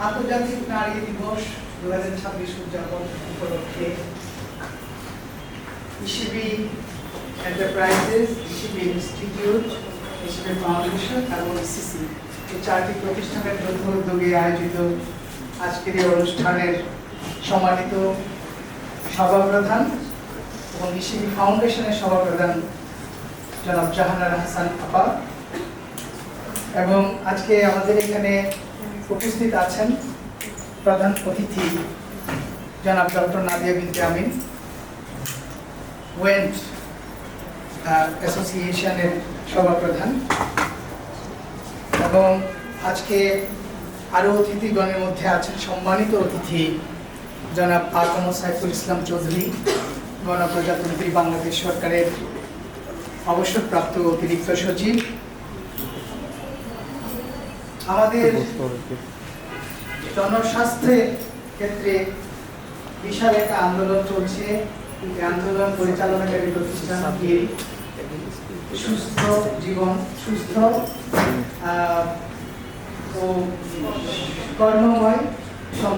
আন্তর্জাতিক নারী দিবস 2026 উদযাপন উপলক্ষে ECB enterprises, ECB institute, ECB foundation এবং ইসিসি এই চারটি প্রতিষ্ঠানের যৌথ উদ্যোগে আয়োজিত আজকের এই অনুষ্ঠানের সম্মানিত সভাপ্রধান এবং ইসিবি ফাউন্ডেশনের সভাপ্রধান জনাব জাহানারা হাসান আপা এবং আজকে আমাদের এখানে উপস্থিত আছেন প্রধান অতিথি জনাব ডক্টর নাদিয়া বিনতে আমিন, ওয়েন্ট অ্যাসোসিয়েশনের সভাপ্রধান, এবং আজকে আরও অতিথিগণের মধ্যে আছেন সম্মানিত অতিথি জনাব আ.ক.ম সাইফুল ইসলাম চৌধুরী, গণপ্রজাতন্ত্রী বাংলাদেশ সরকারের অবসরপ্রাপ্ত অতিরিক্ত সচিব। আমাদের জনস্বাস্থ্যের ক্ষেত্রে বিশাল একটা আন্দোলন চলছে। এই আন্দোলন পরিচালনাকারী প্রতিষ্ঠান সুস্থ জীবন, সুস্থ ও কর্মময়